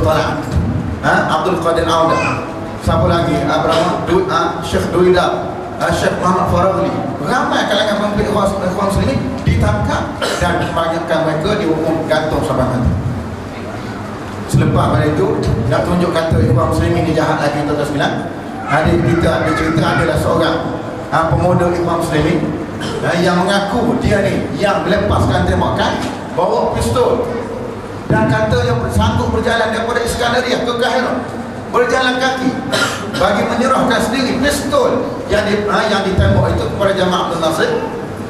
Talat, Abdul Qadir Auda, siapa lagi, Syekh Duida, Syekh Muhammad Faragli, ramai kalangan pemimpin ikhwan muslimin ditangkap dan kebanyakan mereka dihukum gantung sampai mati. Selepas pada itu nak tunjuk kata ikhwan muslimin ni jahat lagi tuan-tuan sekalian, kita ada cerita adalah seorang pemuda ikhwan muslimin yang mengaku dia ni yang melepaskan tembakan, bawa pistol dan katanya sanggup berjalan daripada Iskandaria ke Kairo, berjalan kaki bagi menyerahkan sendiri pistol yang ditembak itu kepada Jamal Abdul Nasir.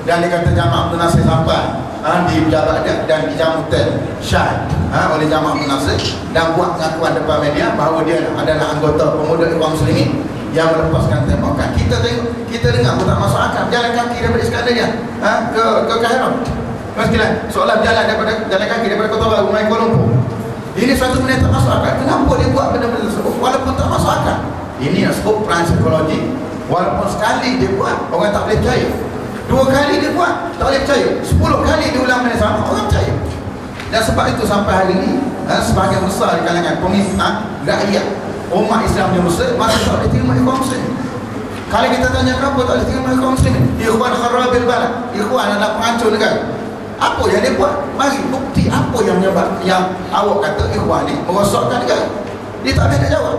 Dan dia kata Jamal Abdul Nasir sampai di pejabat dia dan dijamukan syah oleh Jamal Abdul Nasir dan buat pengakuan depan media bahawa dia adalah anggota pemuda ikhwan muslimin yang melepaskan tembakan. Kita dengar pun tak masuk akal, jalan kaki daripada Iskandaria ke Kairo. Pastilah seolah jalan kaki daripada Kota Baru naik Kuala Lumpur. Ini satu benda tak masuk akal. Kenapa dia buat benda-benda tersebut walaupun tak masuk akal? Ini yang sebut peran psikologi. Walaupun sekali dia buat, orang tak boleh percaya. 2 kali dia buat, tak boleh percaya. 10 kali dia ulang benda sama, orang percaya. Dan sebab itu sampai hari ini sebahagian besar di kalangan pemimpin rakyat umat Islam di Mesir masih tak boleh terima ikhwan muslim. Kalau kita tanya kenapa tak boleh terima ikhwan muslim, ikhwan kharabil balad, ikhwan adalah penghancur negara. Apa yang dia buat? Mari bukti apa yang menyebab yang awak kata ikhwan ni merosakkan negara. Dia tak boleh nak jawab.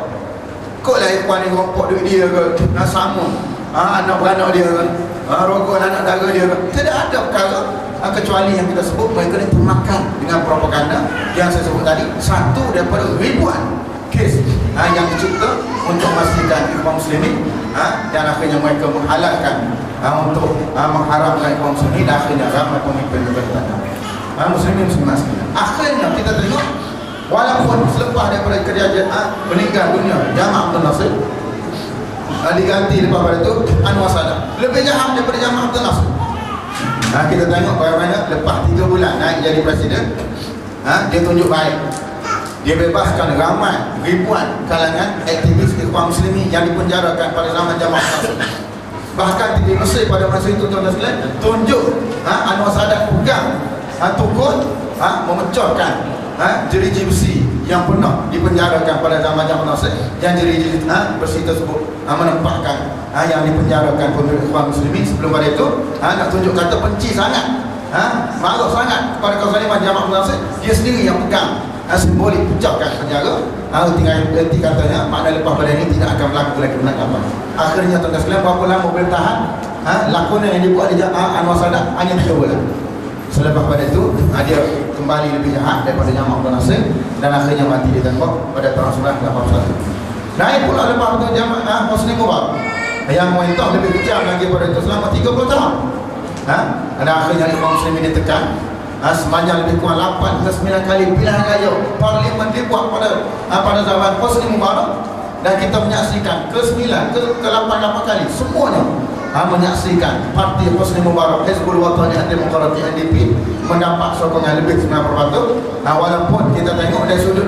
Kok lah ikhwan ni rompok duit dia ke, samun anak beranak dia ke, rokok anak dara dia ke. Tidak ada perkara kecuali yang kita sebut mereka ni termakan dengan propaganda yang saya sebut tadi. Satu daripada ribuan kes yang dicipta untuk memastikan ikhwan muslimin dan akhirnya mereka menghalalkan untuk mengharamkan ikhwan muslimin dan akhirnya ramai pemimpin negara muslimin muslimat sekalian. Akhirnya kita tengok walaupun selepas daripada kerajaan meninggal dunia Jamal Abdul Nasir, diganti lepas pada itu Anwar Sadat, lebih jahat daripada Jamal Abdul Nasir. Kita tengok bagaimana lepas 3 bulan naik jadi presiden, dia tunjuk baik. Dia bebaskan ramai ribuan kalangan aktivis ikhwan muslimin yang dipenjarakan pada zaman Jamal Abdul Nasir. Bahkan di Mesir pada masa itu tuan-tuan sekalian tunjuk Anwar Sadat pegang tukul memecahkan jeriji besi yang pernah dipenjarakan pada zaman Jamal Nasir, yang jeriji besi tersebut menempatkan yang dipenjarakan pemimpin ikhwan muslimin. Sebelum pada itu nak tunjuk kata benci sangat, marah sangat kepada kezaliman Jamal Nasir, dia sendiri yang pegang simbolik pecahkan penjara. Tinggal berhenti katanya, makna lepas pada ini tidak akan berlaku lagi penangkapan. Akhirnya tuan-tuan sekalian berapa lama boleh tahan lakonan yang dibuat di Anwar Sadat? Hanya 3 bulan. Selepas pada itu dia kembali lebih jahat daripada Jamal Abdul Nasir dan akhirnya mati ditembak pada tahun 1981. Naik pula lepas itu Hosni Mubarak yang memerintah lebih kejam lagi pada itu selama 30 tahun. Dan akhirnya ikhwan muslimin ditekan sepanjang lebih kurang 8 hingga 9 kali pilihan raya parlimen dibuat pada zaman Hosni Mubarak, dan kita menyaksikan ke-9 ke-8 kali semuanya menyaksikan parti Hosni Mubarak Hizbul Watani Demokrati HDP mendapat sokongan lebih 90%. Walaupun kita tengok dari sudut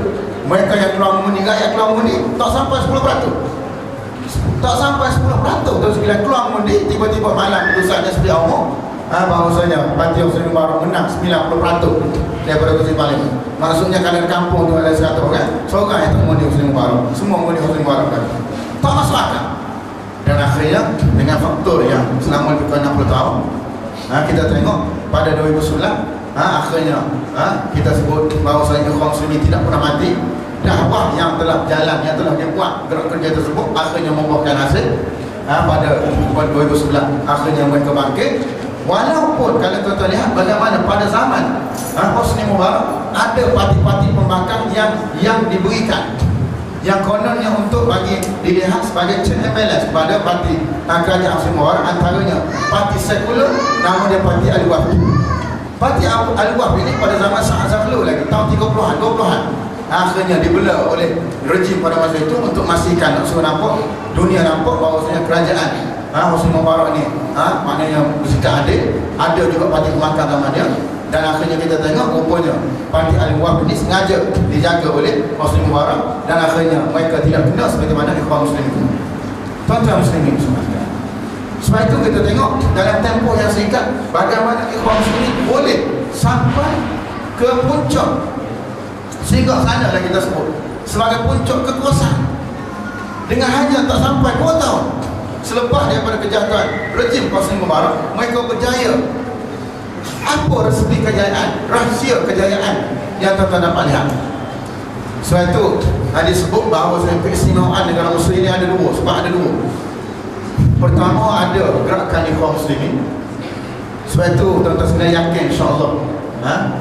mereka yang keluar mengundi, rakyat keluar mengundi tak sampai 10%. Tak sampai 10% terus bila keluar mengundi, tiba-tiba malam putusannya seperti umum bahawasanya parti Hosni Mubarak menang 90% daripada kursi parlimen. Maksudnya kalau kampung tu ada 100 orang, seorang yang tak mengundi Hosni Mubarak, semua mengundi Hosni Mubarak kan. Tak masuk akal. Dan akhirnya dengan faktor yang selama lebih kurang 60 tahun kita tengok pada 2009 akhirnya kita sebut bahawasanya ikhwan muslimin tidak pernah mati. Dakwah yang telah berjalan, yang telah dibuat gerak kerja tersebut akhirnya membuahkan hasil. Pada 2011 akhirnya mereka bangkit. Walaupun kalau tuan-tuan lihat bagaimana pada zaman Hosni Mubarak ada parti-parti pembangkang yang diberikan, yang kononnya untuk bagi dilihat sebagai check and balance kepada parti kerajaan Hosni Mubarak, antaranya parti sekular, nama dia parti Al-Wafi. Parti Al-Wafi ini pada zaman Sa'ad Zaflul lagi tahun 30-an 20-an akhirnya dibela oleh rejim pada masa itu untuk memastikan semua nampak, dunia nampak bahawasanya kerajaan Hosni Mubarak ni maknanya bersikap adil. Ada juga parti pembangkang zaman dia, dan akhirnya kita tengok rupanya parti Al-Wahab ini sengaja dijaga oleh Hosni Mubarak, dan akhirnya mereka tidak kena sebagaimana ikhwan muslimin. Tuan-tuan muslimin semua. Sebab itu kita tengok dalam tempoh yang singkat bagaimana ikhwan muslimin boleh sampai ke puncak, sehingga sana lah kita sebut sebagai puncak kekuasaan. Dengan hanya tak sampai 2 tahun selepas daripada kejahatan rejim Hosni Mubarak, mereka berjaya. Apa resmi kejayaan, rahsia kejayaan yang tuan-tuan dapat lihat? Sebab itu disebut bahawa keistimewaan negara Muslim ini ada 2. Sebab ada 2. Pertama, ada gerakan Ikhwan Muslimin. Sebab itu tuan-tuan sekalian yakin insya-Allah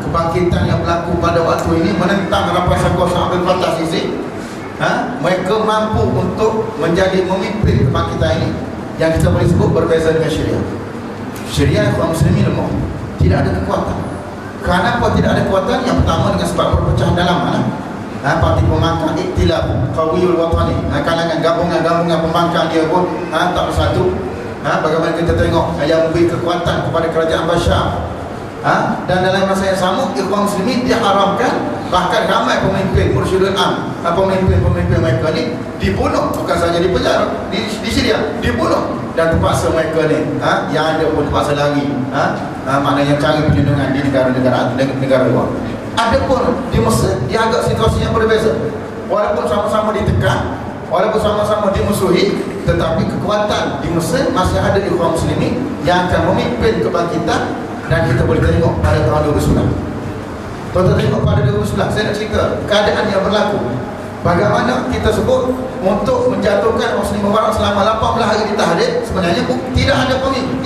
kebangkitan yang berlaku pada waktu ini menentang harapan Syekh Abdul Fattah Sisi, mereka mampu untuk menjadi memimpin kebangkitan ini yang kita boleh sebut berbeza dengan Syariah. Syariah Ikhwan Muslimin lemah, tidak ada kekuatan. Kenapa tidak ada kekuatan? Yang pertama dengan sebab perpecahan dalam parti pembangkang Iktilaf Qawiyul Watani, kalangan gabungan pembangkang dia pun tak bersatu. Bagaimana kita tengok yang memberi kekuatan kepada kerajaan Bashar. Dan dalam masa yang sama, Ikhwan Muslimin diharamkan, bahkan ramai pemimpin Mursyidul Am, pemimpin mereka ni dibunuh, bukan saja di penjara di Syria, dibunuh dan terpaksa mereka ni yang ada pun terpaksa lari, maknanya cari perlindungan di negara luar. Adapun di Mesir, dia agak situasi yang berbeza. Walaupun sama-sama ditekan, walaupun sama-sama dimusuhi, tetapi kekuatan di Mesir masih ada Ikhwan Muslimin yang akan memimpin kebangkitan. Dan kita boleh tengok pada tahun 2011. Tuan-tuan tengok pada 2011, saya nak cerita keadaan yang berlaku. Bagaimana kita sebut untuk menjatuhkan Hosni Mubarak selama 18 hari ditahdid, sebenarnya tidak ada pemimpin,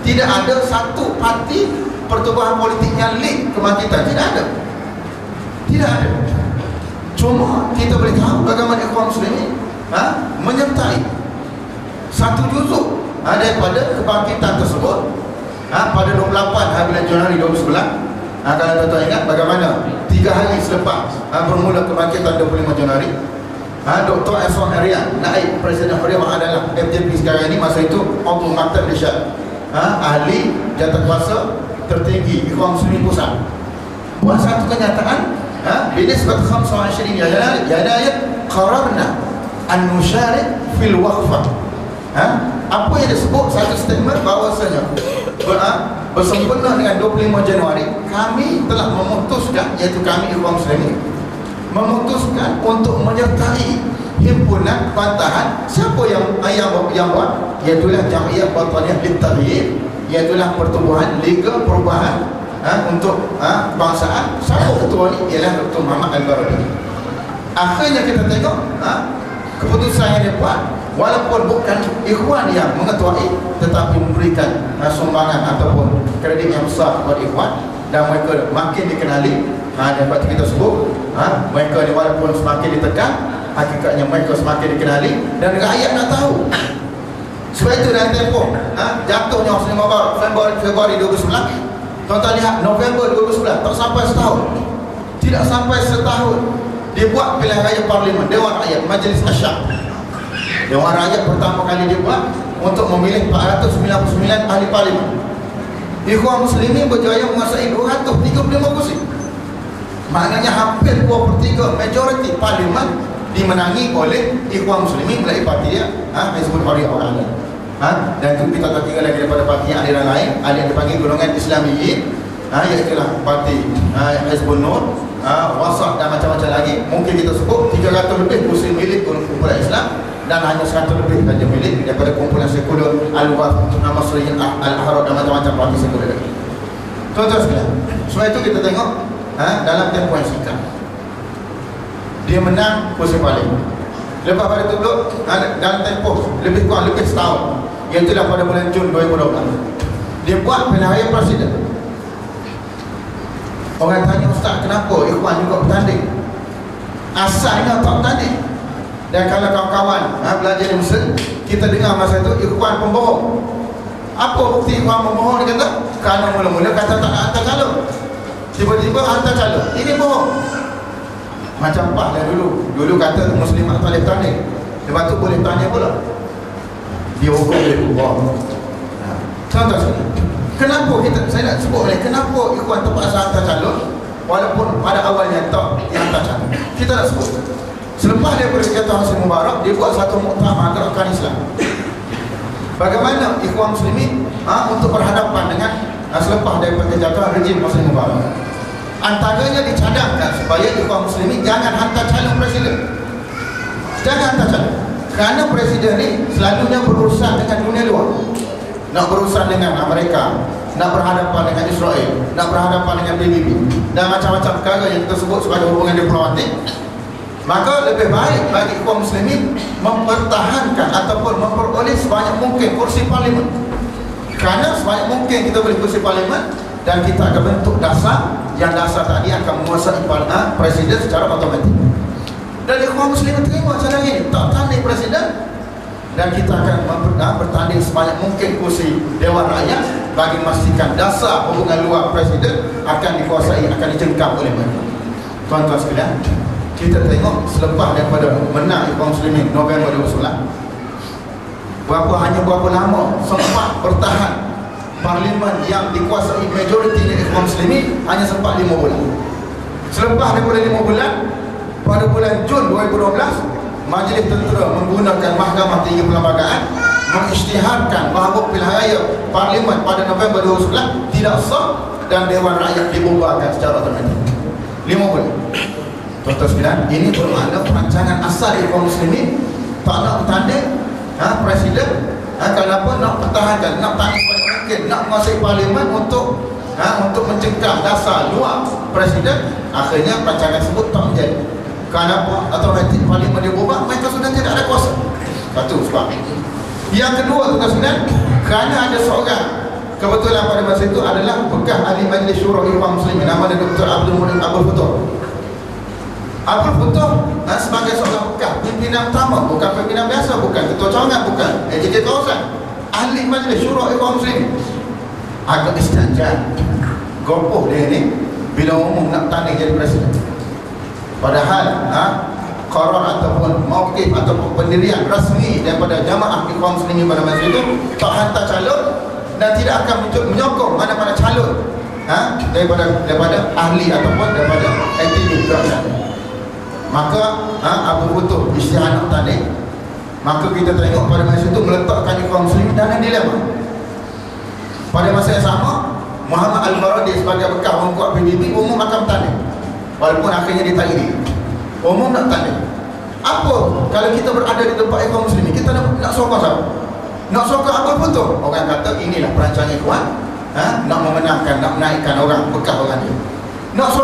tidak ada satu parti pertubuhan politik yang lead kebangkitan, tidak ada. Cuma kita boleh tahu bagaimana Ikhwan Muslimin menyertai satu juzuk daripada kebangkitan tersebut. Pada 28 hari bulan Januari 2011, kalau tuan-tuan ingat bagaimana 3 hari selepas bermula kebangkitan 25 Januari, Dr. Eswan Arian, naib Presiden Huriah adalah FJP sekarang ini, masa itu Abdul Maktab Rishad, ahli jawatankuasa tertinggi Ikhwan Muslimin Pusat, buat satu kenyataan binisbat 25 janayat qararna an nusyarik fil waqfah. Apa yang disebut satu statement bahawasanya bersempena dengan 25 Januari kami telah memutuskan, iaitu kami Ikhwan Muslimin memutuskan untuk menyertai himpunan bantahan siapa yang buat, iaitulah Jamiah Wataniyah Lit-Taghyir, iaitulah pertubuhan Liga Perubahan untuk kebangsaan. Siapa ketua ni? Ialah Dr. Muhammad Al-Barabi. Akhirnya kita tengok keputusan yang dia buat, walaupun bukan Ikhwan yang mengetuai, tetapi memberikan sumbangan ataupun kredit yang besar kepada Ikhwan, dan mereka makin dikenali. Dan waktu kita sebut mereka ni walaupun semakin ditekan, hakikatnya mereka semakin dikenali dan rakyat nak tahu. Sebab itu dalam tempoh jatuhnya Hosni Mubarak Februari 2011, tuan-tuan lihat November 2011, tak sampai setahun, tidak sampai setahun dibuat pilihan raya Parlimen, Dewan Rakyat, Majlis Asyam. Dewan Rakyat pertama kali dibuat untuk memilih 499 ahli Parlimen. Ikhwan Muslimin berjaya menguasai 235 kursi. Maknanya hampir 2/3 majoriti Parlimen dimenangi oleh Ikhwan Muslimin melalui parti dia, Hizbul Hurriyah Al-Alam. Dan itu kita tak kira lagi daripada parti aliran lain, ada yang dipanggil golongan Islamiyin, iaitulah parti Hizbul Nur, Wasat dan macam-macam lagi. Mungkin kita sebut 300 lebih kursi milik kumpulan Islam, dan hanya 100 lebih saja milik daripada kumpulan sekular Al-Waf, Masriyin, Al-Ahrar dan macam-macam parti sekular lagi. Tuan-tuan sekalian, sebab itu kita tengok dalam tempoh yang singkat dia menang kursi paling. Lepas pada itu dalam tempoh lebih kurang lebih setahun, iaitulah pada bulan Jun 2012, dia buat pilihan raya presiden. Orang tanya, Ustaz, kenapa Ikhwan juga bertanding? Asalnya tak bertanding. Dan kalau kawan-kawan belajar di Mesir, kita dengar masa itu Ikhwan pembohong. Apa bukti Ikhwan pembohong? Dia kata, kerana mula-mula kata tak nak hantar calon, tiba-tiba hantar calon. Ini bohong. Macam Pak lah dulu kata Muslimat tak boleh bertanding, lepas tu boleh tanya pula, dia hukum oleh Allah. Contoh sekali, kenapa saya nak sebut ni, kenapa Ikhwan terpaksa hantar calon walaupun pada awalnya tak dihantar calon? Kita nak sebut, selepas dia berjatuh Hosni Mubarak, dia buat satu muktamar gerakan Islam. Bagaimana Ikhwan Muslimin untuk berhadapan dengan selepas daripada kejatuhan rejim Hosni Mubarak. Antaranya dicadangkan supaya ikhwan muslimin jangan hantar calon presiden. Jangan hantar calon. Kerana presiden ni selalunya berurusan dengan dunia luar. Nak berurusan dengan Amerika, nak berhadapan dengan Israel, nak berhadapan dengan PBB dan macam-macam perkara yang kita sebut sebagai hubungan diplomatik. Maka lebih baik bagi kaum muslimin mempertahankan ataupun memperoleh sebanyak mungkin kursi parlimen. Kerana sebanyak mungkin kita boleh kursi parlimen dan kita akan bentuk dasar, yang dasar tadi akan menguasai presiden secara otomatik. Dan kaum muslimin terima cara ini, tak tanding presiden, dan kita akan bertanding sebanyak mungkin kursi Dewan Rakyat bagi memastikan dasar hubungan luar presiden akan dikuasai, akan dijengkam oleh mereka. Tuan-tuan sekalian, kita tengok selepas daripada menang kaum muslimin November 2019, hanya berapa lama sempat bertahan parlimen yang dikuasai majoriti oleh kaum muslimin, hanya sempat 5 bulan. Selepas daripada 5 bulan, pada bulan Jun 2012, Majlis Tentera menggunakan Mahkamah Tinggi Perlembagaan mengisytiharkan bahawa pilihan raya parlimen pada November 2019 tidak sah dan Dewan Rakyat dibubarkan secara otomatik. 5 bulan. Tuan-tuan sekalian, ini bermakna perancangan asal kaum muslimin tak nak bertanding presiden, kenapa nak pertahankan, nak tanding sebanyak mungkin, nak menguasai parlimen untuk mencengkam dasar luar presiden. Akhirnya perancangan tersebut tak menjadi. Kenapa? Otomatik parlimen dibubar, mereka sudah tidak ada kuasa. Satu sebab. Yang kedua, tuan-tuan sekalian, kerana ada seorang, kebetulan pada masa itu adalah bekas ahli Majlis Syura Ikhwan Muslimin, nama dia Dr. Abdul Munim Abdul Futuh. Abdul Futuh sebagai seorang bekas pimpinan utama, bukan pimpinan biasa, bukan ketua cawangan, bukan AJK kawasan, ahli Majlis Syura Ikhwan Muslimin, agak istiajar gopoh dia ni bila umum nak tanding jadi presiden. Padahal qarar ataupun mauqif ataupun pendirian rasmi daripada jamaah Ikhwan Muslimin pada masa itu tak hantar calon dan tidak akan menyokong mana-mana calon daripada ahli ataupun daripada aktivis berasal. Maka Abu Futuh isytihar nak tanding. Maka kita tengok pada masa itu meletakkan Ikhwan Muslimin dalam dilema. Pada masa yang sama, Muhammad Al-Baradi sebagai bekas pengkuat PBB umum akan bertanding. Walaupun akhirnya dia tak iri, umum nak tanding. Apa kalau kita berada di tempat Ikhwan Muslimin, kita nak sokong siapa? Nak sokong Abdul Futuh. Orang kata inilah perancangan Ikhwan, nak memenangkan, nak menaikkan orang bekas orang dia. Nak sokong